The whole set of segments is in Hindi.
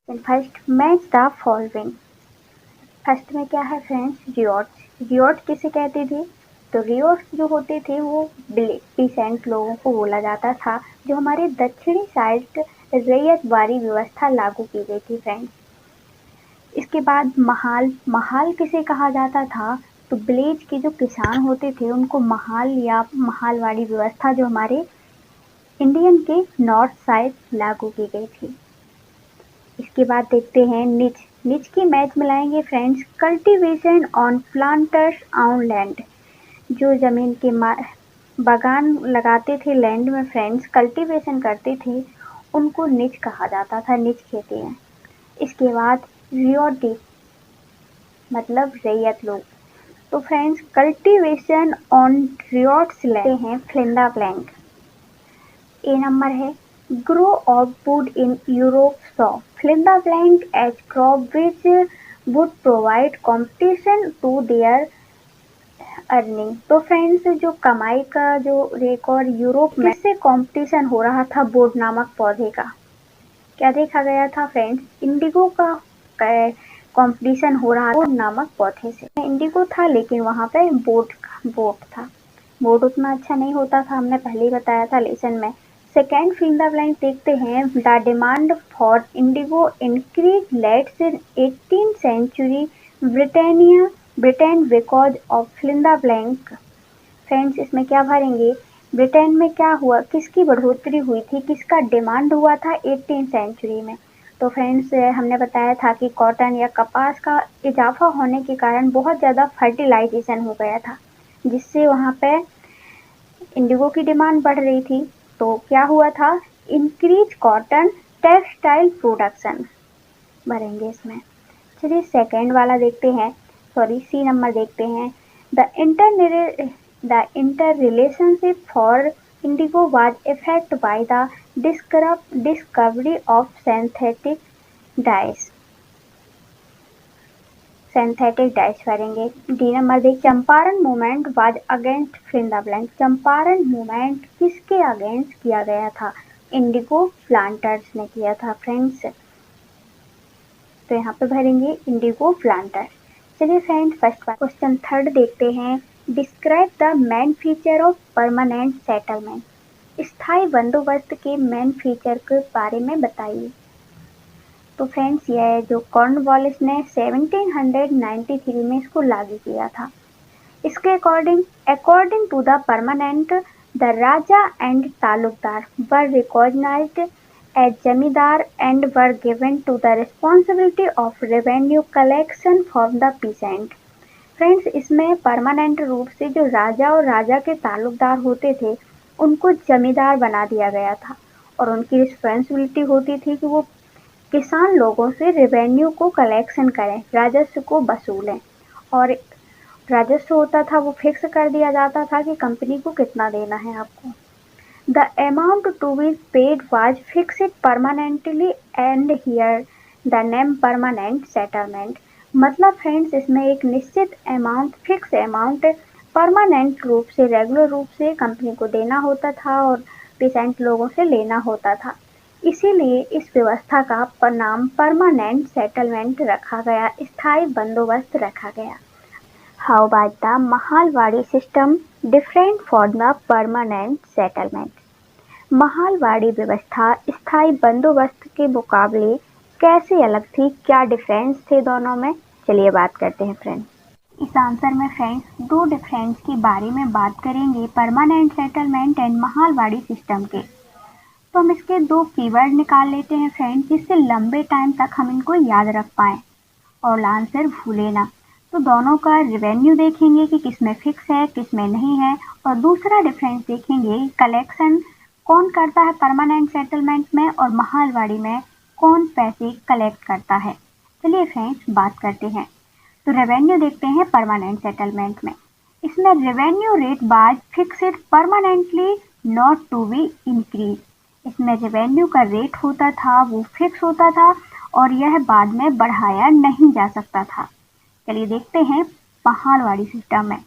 First match the following. First में क्या है फ्रेंड्स, रियॉट्स। रियॉट किसे कहते थे? तो रियॉट्स जो होते थे वो पीसेंट लोगों को बोला जाता था, जो हमारे दक्षिणी साइड रैयतवाड़ी व्यवस्था लागू की गई थी फ्रेंड्स। इसके बाद महाल। महाल किसे कहा जाता था? तो विलेज के जो किसान होते थे उनको महाल या महालवाड़ी व्यवस्था जो हमारे इंडियन के नॉर्थ साइड लागू की गई थी। इसके बाद देखते हैं निच। निच की मैच मिलाएंगे friends, cultivation on planters on land. जो जमीन के बागान लगाते थे लैंड में फ्रेंड्स, कल्टीवेशन करते थे, उनको निच कहा जाता था, निच खेती में। इसके बाद रियोडी मतलब रैयत लोग। तो friends cultivation on ryots land हैं फ्लिंडा प्लैंक। ए नंबर है grow of woad in Europe saw flinda plank as crop which would provide competition to their earning. तो फ्रेंड्स जो कमाई का जो रिकॉर्ड यूरोप में किससे कंपटीशन हो रहा था? वुड नामक पौधे का। क्या देखा गया था फ्रेंड्स? इंडिगो का कंपटीशन हो रहा था वुड नामक पौधे से। इंडिगो था लेकिन वहां पे बोट था। बोट उतना अच्छा नहीं होता था, हमने पहले ही बताया था लेसन में। सेकेंड फिल द ब्लैंक देखते हैं। The demand for indigo increase lets in 18th century Britain because of fill the blank. Friends इसमें क्या भरेंगे? ब्रिटेन में क्या हुआ, किसकी बढ़ोतरी हुई थी, किसका डिमांड हुआ था 18th सेंचुरी में? तो फ्रेंड्स हमने बताया था कि कॉटन या कपास का इजाफा होने के कारण बहुत ज़्यादा फर्टिलाइजेशन हो गया था, जिससे वहाँ पे इंडिगो की डिमांड बढ़ रही थी। तो क्या हुआ था? इंक्रीज कॉटन टेक्सटाइल प्रोडक्शन भरेंगे इसमें। चलिए सेकेंड वाला देखते हैं, सी नंबर देखते हैं। The inter relationship for indigo was effect by the discovery of synthetic dyes भरेंगे। डी नंबर देख, Champaran movement was against fill the blank. Champaran movement किसके अगेंस्ट किया गया था? इंडिगो प्लांटर्स ने किया था फ्रेंड्स। तो यहाँ पे भरेंगे इंडिगो प्लांटर। चलिए फ्रेंड्स फर्स्ट क्वेश्चन थर्ड देखते हैं। Describe the main feature of permanent settlement. स्थायी बंदोबस्त के मेन फीचर के बारे में बताइए। तो फ्रेंड्स यह जो कॉर्नवालिस ने 1793 में इसको लागू किया था। इसके according to the permanent, the raja and taluqdar were recognised as zamindar and were given to the responsibility of revenue collection from the peasant. Friends इसमें परमानेंट रूप से जो राजा और राजा के तालुकदार होते थे उनको जमींदार बना दिया गया था, और उनकी रिस्पॉन्सिबिलिटी होती थी कि वो किसान लोगों से रेवेन्यू को कलेक्शन करें, राजस्व को वसूलें। और राजस्व होता था वो फिक्स कर दिया जाता था कि कंपनी को कितना देना है आपको। The amount to be paid was fixed permanently and here the name permanent settlement. मतलब फ्रेंड्स इसमें एक निश्चित अमाउंट, फिक्स अमाउंट परमानेंट रूप से, रेगुलर रूप से कंपनी को देना होता था और पेसेंट लोगों से लेना होता था। इसीलिए इस व्यवस्था का नाम परमानेंट सेटलमेंट रखा गया, स्थायी बंदोबस्त रखा गया। How about the Mahalwari system different for the permanent settlement. Mahalwari व्यवस्था स्थायी बंदोबस्त के मुकाबले कैसे अलग थी, क्या डिफरेंस थे दोनों में? चलिए बात करते हैं फ्रेंड्स। इस आंसर में फ्रेंड्स दो डिफरेंस के बारे में बात करेंगे, permanent settlement and Mahalwari system के। तो हम इसके दो कीवर्ड निकाल लेते हैं फ्रेंड्स, जिससे लंबे टाइम तक हम इनको याद रख पाएँ और आंसर भूले ना। तो दोनों का रेवेन्यू देखेंगे कि किसमें फिक्स है किसमें नहीं है, और दूसरा डिफरेंस देखेंगे कलेक्शन कौन करता है परमानेंट सेटलमेंट में और महालवाड़ी में कौन पैसे कलेक्ट करता है। चलिए फ्रेंड्स बात करते हैं। तो रेवेन्यू देखते हैं परमानेंट सेटलमेंट में। इसमें revenue rate was fixed permanently not to be increase. इसमें रेवेन्यू का रेट होता था वो फिक्स होता था और यह बाद में बढ़ाया नहीं जा सकता था। चलिए देखते हैं महालवाड़ी सिस्टम में।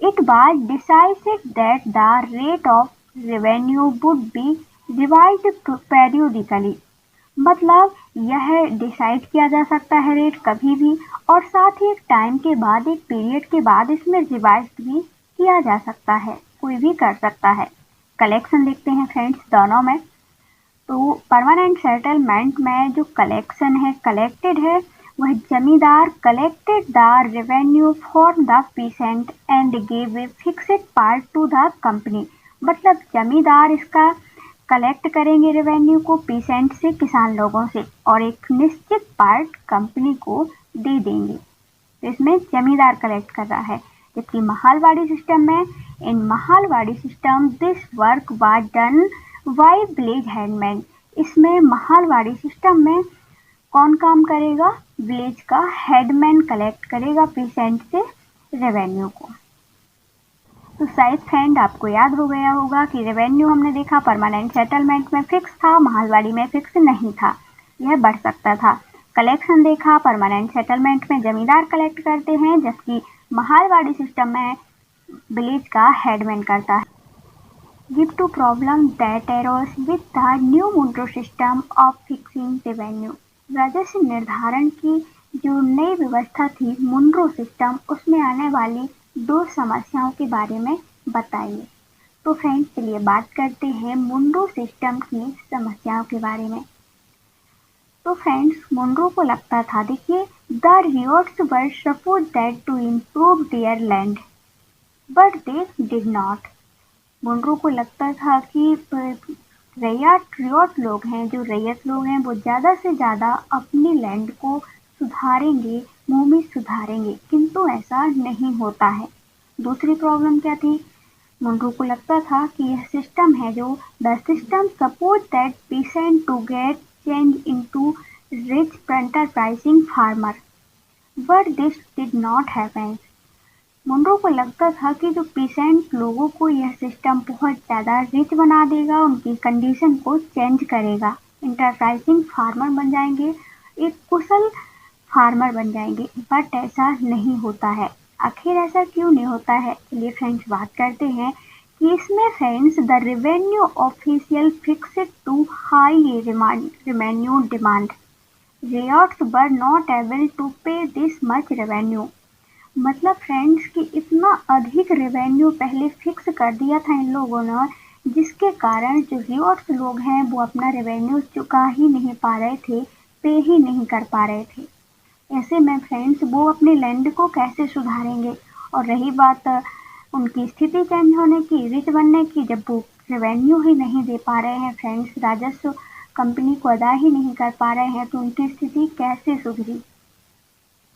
It was decided that the rate of revenue would be revised periodically. मतलब यह डिसाइड किया जा सकता है रेट कभी भी, और साथ ही एक टाइम के बाद, एक पीरियड के बाद इसमें रिवाइज भी किया जा सकता है, कोई भी कर सकता है। कलेक्शन देखते हैं फ्रेंड्स दोनों में। तो परमानेंट सेटलमेंट में जो कलेक्शन है, कलेक्टेड है, वह जमींदार collected the revenue for the pheasant and gave a fixed part two the company. मतलब जमींदार इसका कलेक्ट करेंगे रेवेन्यू को पीसेंट से, किसान लोगों से, और एक निश्चित पार्ट कंपनी को दे देंगे। तो इसमें जमींदार कलेक्ट कर रहा है। जबकि महालवाड़ी सिस्टम में, in mahalwari system this work was done by village headman. इसमें महालवाड़ी सिस्टम में कौन काम करेगा? विलेज का हेडमैन कलेक्ट करेगा पीसेंट से रेवेन्यू को। तो शायद फ्रेंड आपको याद हो गया होगा कि रेवेन्यू हमने देखा परमानेंट सेटलमेंट में फिक्स था, महालवाड़ी में फिक्स नहीं था, यह बढ़ सकता था। कलेक्शन देखा, परमानेंट सेटलमेंट में जमींदार कलेक्ट करते हैं, जबकि महालवाड़ी सिस्टम में विलेज का हेडमैन करता है। Give two problem that arose with the new Munro system of fixing revenue. राजस्व निर्धारण की जो नई व्यवस्था थी मुंड्रो सिस्टम, उसमें आने वाली 2 समस्याओं के बारे में बताइए। तो फ्रेंड्स चलिए बात करते हैं मुंड्रो सिस्टम की समस्याओं के बारे में। तो फ्रेंड्स मुंड्रो को लगता था, देखिए, the ryots were suppose that to improve their land but they did not. Munro को लगता था कि रियोट लोग हैं, जो रैयत लोग हैं, वो ज़्यादा से ज़्यादा अपनी लैंड को सुधारेंगे, भूमि सुधारेंगे, किंतु ऐसा नहीं होता है। दूसरी प्रॉब्लम क्या थी? मुंड्रो को लगता था कि यह सिस्टम है जो the system suppose that peasant to get change into rich enterprising farmer but this did not happen. Munro को लगता था कि जो पीसेंट लोगों को यह सिस्टम बहुत ज़्यादा रिच बना देगा, उनकी कंडीशन को चेंज करेगा, इंटरप्राइजिंग फार्मर बन जाएंगे, एक कुशल फार्मर बन जाएंगे, बट ऐसा नहीं होता है। आखिर ऐसा क्यों नहीं होता है? चलिए फ्रेंड्स बात करते हैं कि इसमें friends the revenue official fixed too high revenue demand, ryots were not able to pay this much revenue. मतलब फ्रेंड्स कि इतना अधिक रेवेन्यू पहले फिक्स कर दिया था इन लोगों ने, जिसके कारण जो रियोट्स लोग हैं वो अपना रेवेन्यू चुका ही नहीं पा रहे थे, पे ही नहीं कर पा रहे थे। ऐसे में फ्रेंड्स वो अपने लैंड को कैसे सुधारेंगे? और रही बात उनकी स्थिति चेंज होने की, रिच बनने की, जब वो रेवेन्यू ही नहीं दे पा रहे हैं फ्रेंड्स, राजस्व कंपनी को अदा ही नहीं कर पा रहे हैं, तो उनकी स्थिति कैसे सुधरी?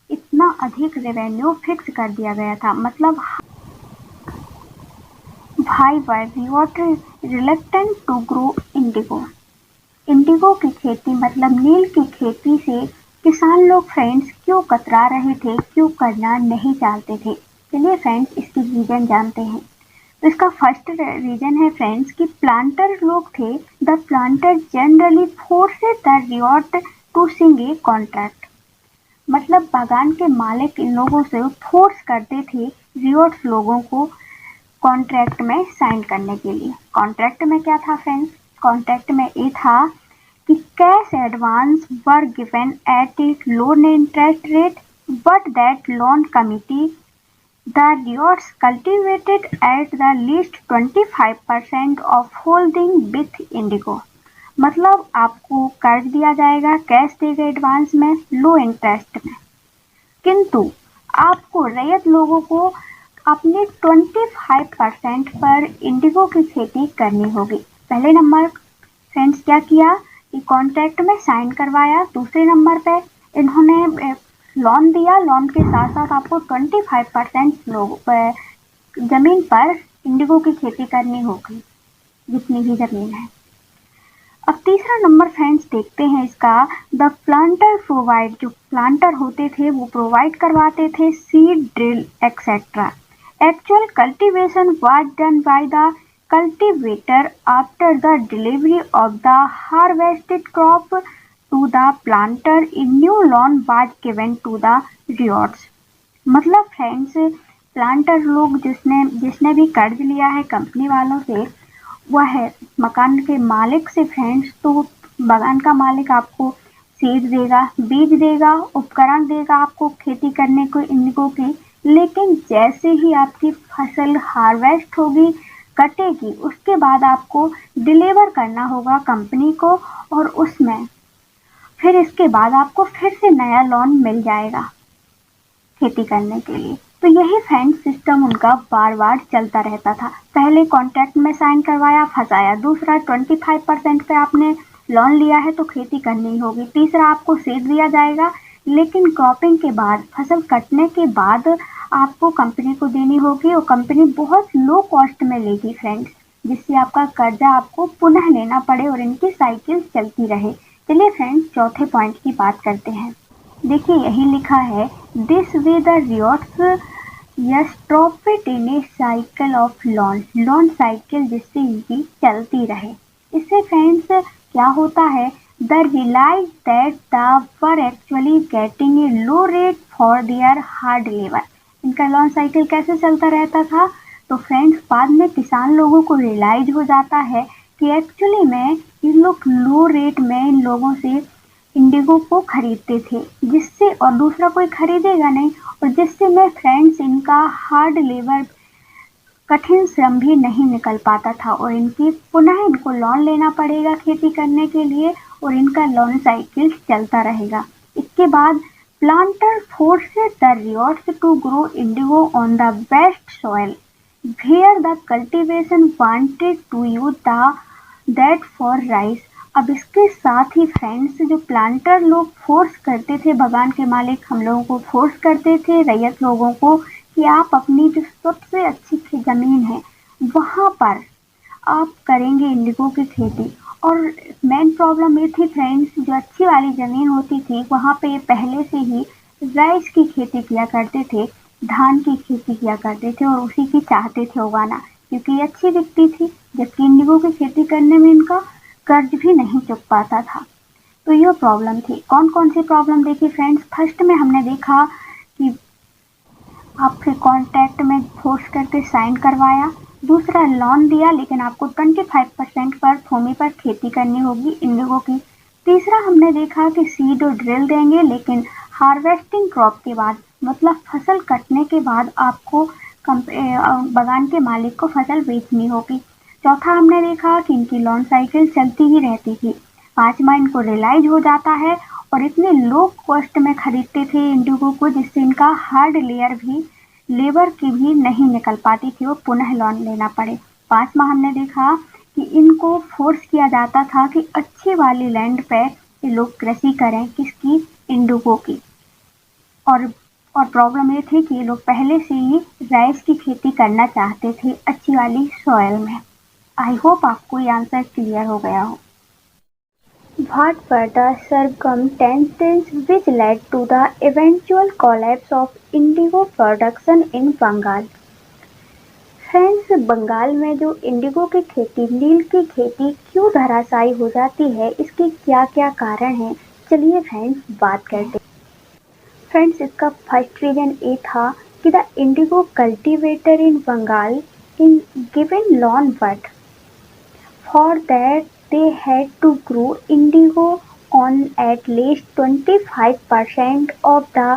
इतना अधिक रेवेन्यू फिक्स कर दिया गया था। मतलब भाई ryot reluctant to grow indigo. Indigo की खेती मतलब नील की खेती से किसान लोग फ्रेंड्स क्यों कतरा रहे थे, क्यों करना नहीं चाहते थे? चलिए फ्रेंड्स इसकी रीजन जानते हैं। तो इसका फर्स्ट रीजन है फ्रेंड्स कि प्लांटर लोग थे, the planter generally forced the ryot to सिंग ए कॉन्ट्रैक्ट। मतलब बागान के मालिक इन लोगों से फोर्स करते थे रियोट लोगों को कॉन्ट्रैक्ट में साइन करने के लिए। कॉन्ट्रैक्ट में क्या था फ्रेंड्स? कॉन्ट्रैक्ट में ये था कि cash advance were given at a low interest rate but that loan committed the ryots cultivated at the least 25% of holding with indigo. मतलब आपको कर्ज दिया जाएगा, कैश देगा एडवांस में, लो इंटरेस्ट में, किंतु आपको रैयत लोगों को अपने 25% पर इंडिगो की खेती करनी होगी। पहले नंबर फ्रेंड्स क्या किया कि कॉन्ट्रैक्ट में साइन करवाया। दूसरे नंबर पे इन्होंने लोन दिया, लोन के साथ साथ आपको 25% लोग जमीन पर इंडिगो की खेती करनी होगी, जितनी भी जमीन है। अब तीसरा नंबर फ्रेंड्स देखते हैं इसका, द प्लांटर प्रोवाइड, जो प्लांटर होते थे वो प्रोवाइड करवाते थे seed drill etcetera. Actual cultivation was done by the cultivator after the delivery of the harvested crop to the planter. A new loan was given to the riots। मतलब फ्रेंड्स प्लांटर लोग जिसने भी कर्ज लिया है कंपनी वालों से, वह है मकान के मालिक से फ्रेंड्स, तो बागान का मालिक आपको सीड देगा, बीज देगा, उपकरण देगा आपको खेती करने को इंडिगो की। लेकिन जैसे ही आपकी फसल हार्वेस्ट होगी, कटेगी, उसके बाद आपको डिलीवर करना होगा कंपनी को, और उसमें फिर इसके बाद आपको फिर से नया लोन मिल जाएगा खेती करने के लिए। तो यही फ्रेंड्स सिस्टम उनका बार बार चलता रहता था। पहले कॉन्ट्रैक्ट में साइन करवाया, फंसाया। दूसरा 25% पे आपने लोन लिया है तो खेती करनी ही होगी। तीसरा आपको सीड दिया जाएगा, लेकिन क्रॉपिंग के बाद, फसल कटने के बाद आपको कंपनी को देनी होगी, और कंपनी बहुत लो कॉस्ट में लेगी फ्रेंड्स, जिससे आपका कर्जा आपको पुनः लेना पड़े और इनकी साइकिल चलती रहे। चलिए फ्रेंड्स चौथे पॉइंट की बात करते हैं। देखिए यही लिखा है, this way the ryots yes profit in a cycle of loan cycle, जिससे इनकी चलती रहे। इससे फ्रेंड्स क्या होता है, the realise that the were actually getting a low rate for their hard labour. इनका लोन साइकिल कैसे चलता रहता था, तो फ्रेंड्स बाद में किसान लोगों को रियलाइज हो जाता है कि एक्चुअली में इन लोग लो रेट में इन लोगों से इंडिगो को खरीदते थे, जिससे, और दूसरा कोई खरीदेगा नहीं, और जिससे में फ्रेंड्स इनका हार्ड लेबर, कठिन श्रम भी नहीं निकल पाता था, और इनकी पुनः इनको लोन लेना पड़ेगा खेती करने के लिए, और इनका लोन साइकिल चलता रहेगा। इसके बाद planter forces the ryots to grow indigo on the best soil where the cultivation wanted to use that for rice। अब इसके साथ ही फ्रेंड्स जो प्लांटर लोग फोर्स करते थे, बागान के मालिक हम लोगों को फोर्स करते थे, रैयत लोगों को, कि आप अपनी जो सबसे अच्छी जमीन है वहाँ पर आप करेंगे इंडिगो की खेती। और मेन प्रॉब्लम ये थी फ्रेंड्स, जो अच्छी वाली ज़मीन होती थी वहाँ पे पहले से ही राइस की खेती किया करते थे, धान की खेती किया करते थे, और उसी की चाहते थे उगाना, क्योंकि ये अच्छी दिखती थी। जबकि इंडिगो की खेती करने में इनका कर्ज भी नहीं चुक पाता था। तो ये प्रॉब्लम थी। कौन कौन सी प्रॉब्लम देखी फ्रेंड्स, फर्स्ट में हमने देखा कि आपके कॉन्ट्रैक्ट में फोर्स करके साइन करवाया। दूसरा लोन दिया, लेकिन आपको 25% पर भूमि पर खेती करनी होगी इंडिगो की। तीसरा हमने देखा कि सीड और ड्रिल देंगे, लेकिन हार्वेस्टिंग क्रॉप के बाद, मतलब फसल कटने के बाद आपको बागान के मालिक को फसल बेचनी होगी। चौथा हमने देखा कि इनकी लोन साइकिल चलती ही रहती थी। पांचवा, इनको रियलाइज हो जाता है और इतने लो कॉस्ट में खरीदते थे इंडिगो को, जिससे इनका हार्ड लेबर की भी नहीं निकल पाती थी, वो पुनः लोन लेना पड़े। पांचवा हमने देखा कि इनको फोर्स किया जाता था कि अच्छी वाली लैंड पे ये लोग कृषि करें, किसकी, इंडिगो की। और प्रॉब्लम ये थी कि ये लोग पहले से ही राइस की खेती करना चाहते थे अच्छी वाली सॉइल में। आई होप आपको ये आंसर क्लियर हो गया हो। What were the circumstances which led to the eventual collapse of indigo production in Bengal? Friends, Bengal में जो इंडिगो की खेती, नील की खेती क्यों धराशायी हो जाती है, इसके क्या क्या कारण हैं, चलिए फ्रेंड्स बात करते हैं। फ्रेंड्स, इसका फर्स्ट रीजन ये था कि the indigo cultivator in Bengal in given loan but for that they had to grow indigo on at least 25% of the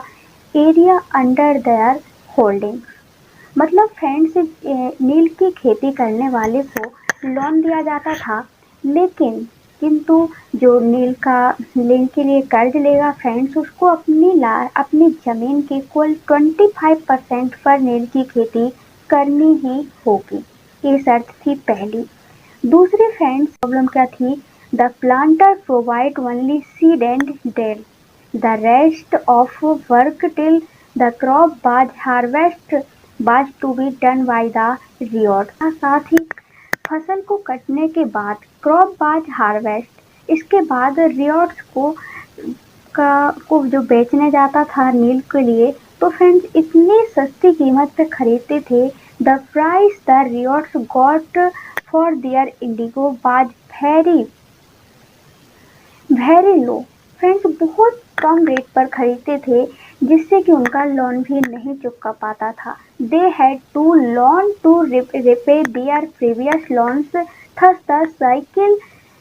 area under their holding। मतलब फ्रेंड्स, नील की खेती करने वाले को लोन दिया जाता था, लेकिन किंतु जो नील के लिए कर्ज लेगा फ्रेंड्स, उसको अपनी ज़मीन के कुल 25% पर नील की खेती करनी ही होगी। ये शर्त थी पहली। दूसरी फ्रेंड्स प्रॉब्लम क्या थी, the planter provide only seed and drill, the rest of work till the crop was to be done by the ryot. साथ ही फसल को कटने के बाद क्रॉप बाज हार्वेस्ट, इसके बाद रियॉट्स को जो बेचने जाता था नील के लिए, तो फ्रेंड्स इतनी सस्ती कीमत पे खरीदते थे। The price the ryots got for their indigo was very low. Friends, बहुत कम रेट पर खरीदते थे, जिससे कि उनका लोन भी नहीं चुका पाता था। They had to loan to repay their previous loans, thus the cycle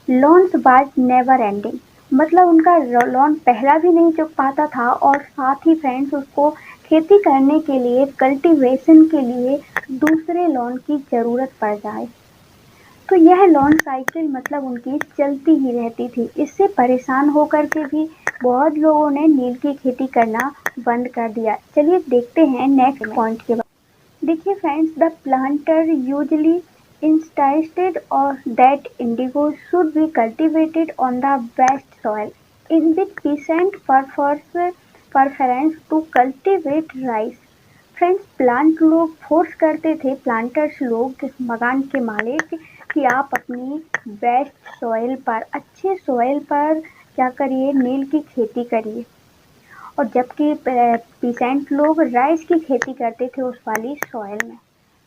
loans was never ending, मतलब उनका लोन पहला भी नहीं चुक पाता था और साथ ही फ्रेंड्स उसको खेती करने के लिए, कल्टीवेशन के लिए दूसरे लोन की ज़रूरत पड़ जाए। तो यह लोन साइकिल मतलब उनकी चलती ही रहती थी। इससे परेशान होकर के भी बहुत लोगों ने नील की खेती करना बंद कर दिया। चलिए देखते हैं नेक्स्ट पॉइंट के बाद। देखिए friends, the planter usually insisted or that indigo should be cultivated on the best soil, in with peasant preference to cultivate rice। Friends, plant लोग फोर्स करते थे, प्लांटर्स लोग, बगान के मालिक, कि आप अपनी बेस्ट सॉइल पर, अच्छे सॉइल पर क्या करिए, नील की खेती करिए। और जबकि पीसेंट लोग राइस की खेती करते थे उस वाली सॉइल में।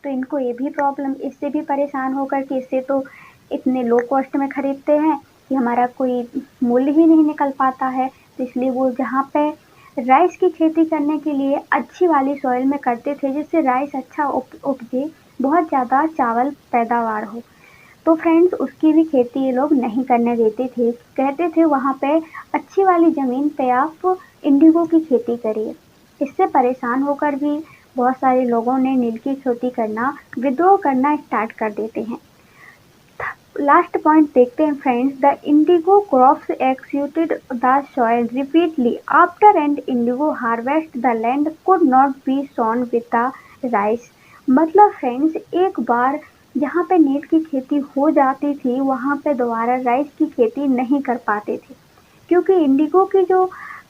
तो इनको ये भी प्रॉब्लम, इससे भी परेशान होकर कि इससे तो इतने लो कॉस्ट में खरीदते हैं कि हमारा कोई मूल्य ही नहीं निकल पाता है। तो इसलिए वो जहाँ पे राइस की खेती करने के लिए अच्छी वाली सॉइल में करते थे, जिससे राइस अच्छा उपजे, बहुत ज़्यादा चावल पैदावार हो, तो फ्रेंड्स उसकी भी खेती ये लोग नहीं करने देते थे। कहते थे वहाँ पे अच्छी वाली ज़मीन पे आप इंडिगो की खेती करिए। इससे परेशान होकर भी बहुत सारे लोगों ने नील की खेती करना, विद्रोह करना स्टार्ट कर देते हैं। लास्ट पॉइंट देखते हैं friends, the Indigo crops executed the soil repeatedly after and Indigo harvest the land could not be Son with the rice. मतलब फ्रेंड्स, एक बार जहाँ पे नील की खेती हो जाती थी वहाँ पे दोबारा राइस की खेती नहीं कर पाते थे, क्योंकि इंडिगो की जो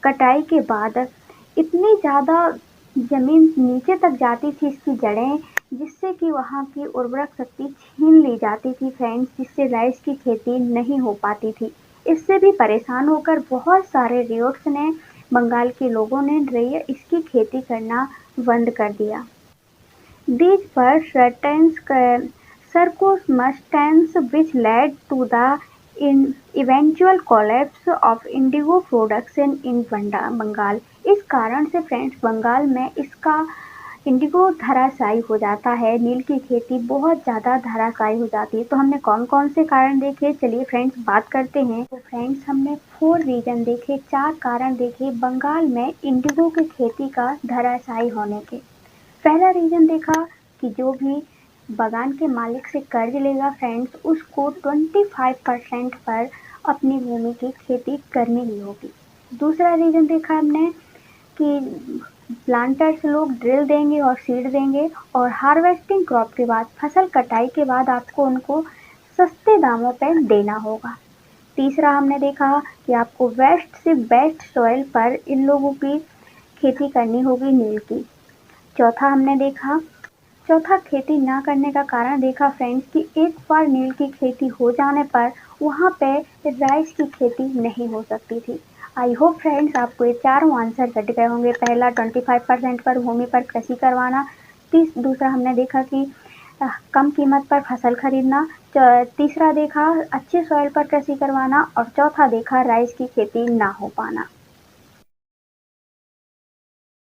कटाई के बाद इतनी ज़्यादा ज़मीन नीचे तक जाती थी, इसकी जड़ें, जिससे कि वहाँ की उर्वरक शक्ति छीन ली जाती थी फ्रेंड्स, जिससे राइस की खेती नहीं हो पाती थी। इससे भी परेशान होकर बहुत सारे रियोट्स ने, बंगाल के लोगों ने इसकी खेती करना बंद कर दिया। These were certain circumstances which led to the eventual collapse of indigo production in Bengal. इस कारण से फ्रेंड्स बंगाल में इसका इंडिगो धराशायी हो जाता है, नील की खेती बहुत ज़्यादा धराशायी हो जाती है। तो हमने कौन कौन से कारण देखे, चलिए फ्रेंड्स बात करते हैं। तो फ्रेंड्स हमने 4 रीजन देखे, 4 कारण देखे बंगाल में इंडिगो की खेती का धराशायी होने के। पहला रीज़न देखा कि जो भी बगान के मालिक से कर्ज लेगा फ्रेंड्स, उसको 25% पर अपनी भूमि की खेती करनी ही होगी। दूसरा रीज़न देखा हमने कि प्लांटर्स लोग ड्रिल देंगे और सीड देंगे, और हार्वेस्टिंग क्रॉप के बाद, फसल कटाई के बाद आपको उनको सस्ते दामों पर देना होगा। तीसरा हमने देखा कि आपको वेस्ट से बेस्ट सॉइल पर इन लोगों की खेती करनी होगी नील की। चौथा खेती ना करने का कारण देखा फ्रेंड्स कि एक बार नील की खेती हो जाने पर वहाँ पे राइस की खेती नहीं हो सकती थी। आई होप फ्रेंड्स आपको ये चारों आंसर कट गए होंगे। पहला 25% पर भूमि पर कृषि करवाना, दूसरा हमने देखा कि कम कीमत पर फसल खरीदना, तीसरा देखा अच्छे सॉइल पर कृषि करवाना, और चौथा देखा राइस की खेती ना हो पाना।